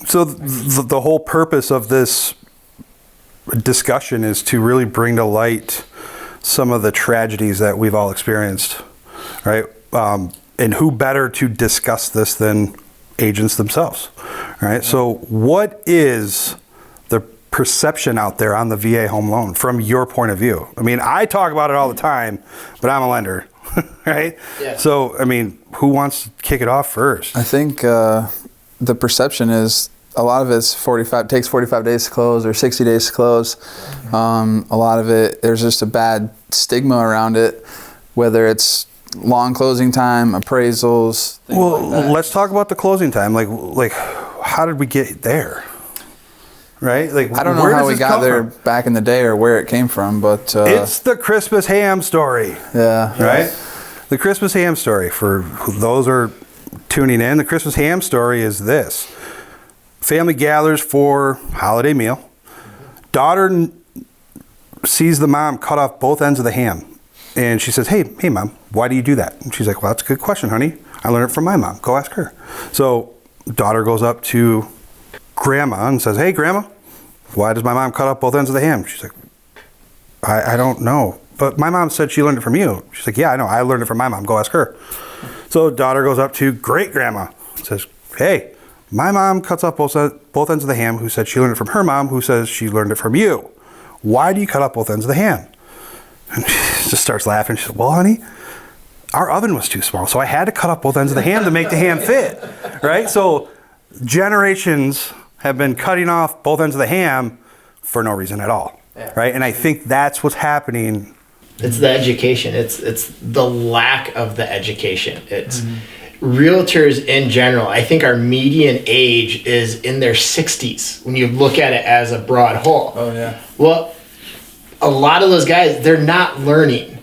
So the whole purpose of this discussion is to really bring to light some of the tragedies that we've all experienced, right? And who better to discuss this than agents themselves, right? So what is the perception out there on the VA home loan from your point of view? I mean, I talk about it all the time, but I'm a lender, right? Yeah. So, I mean, who wants to kick it off first? I think the perception is a lot of it's takes 45 days to close or 60 days to close. A lot of it, there's just a bad stigma around it, whether it's long closing time, appraisals, things like that. Let's talk about the closing time. Like, how did we get there? Right? Like, I don't know how we got there back in the day or where it came from, but it's the Christmas ham story. Yeah. Right? The Christmas ham story. For those who are tuning in, the Christmas ham story is this. Family gathers for holiday meal. Daughter sees the mom cut off both ends of the ham. And she says, hey mom, why do you do that? And she's like, well, that's a good question, honey. I learned it from my mom. Go ask her. So daughter goes up to grandma and says, hey grandma, why does my mom cut off both ends of the ham? She's like, I don't know. But my mom said she learned it from you. She's like, yeah, I know. I learned it from my mom. Go ask her. So daughter goes up to great grandma and says, hey, my mom cuts off both ends of the ham, who said she learned it from her mom, who says she learned it from you. Why do you cut off both ends of the ham? And she just starts laughing. She said, well, honey, our oven was too small, so I had to cut off both ends of the ham to make the ham fit, right? So generations have been cutting off both ends of the ham for no reason at all, right? And I think that's what's happening. It's the education. It's the lack of the education. It's realtors in general. I think our median age is in their 60s when you look at it as a broad whole. Oh, yeah. Well, a lot of those guys, they're not learning.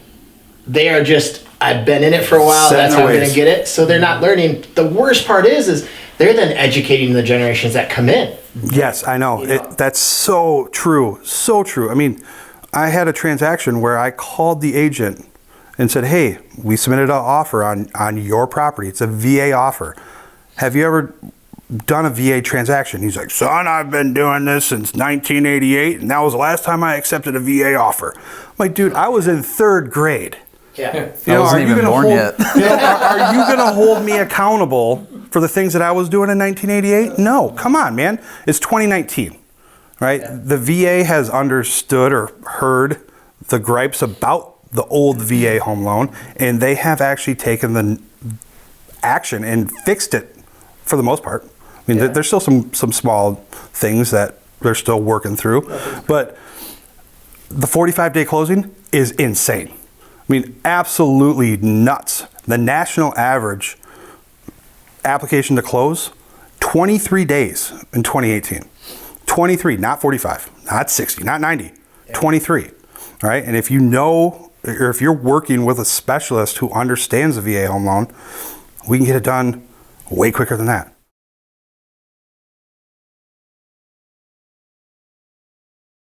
They are just, I've been in it for a while, that's how I'm going to get it. So they're not learning. The worst part is they're then educating the generations that come in. Yes, I know. That's so true. So true. I mean, I had a transaction where I called the agent and said, hey, we submitted an offer on your property. It's a VA offer. Have you ever done a VA transaction? He's like, son, I've been doing this since 1988, and that was the last time I accepted a VA offer. I'm like, dude, I was in third grade. Yeah. I wasn't even born yet. Are you going to hold me accountable for the things that I was doing in 1988? No, come on, man. It's 2019, right? Yeah. The VA has understood or heard the gripes about the old VA home loan, and they have actually taken the action and fixed it for the most part. I mean, there's still some small things that they're still working through, but the 45-day closing is insane. I mean, absolutely nuts. The national average application to close, 23 days in 2018. 23, not 45, not 60, not 90, 23. All right, and if you know, or if you're working with a specialist who understands the VA home loan, we can get it done way quicker than that.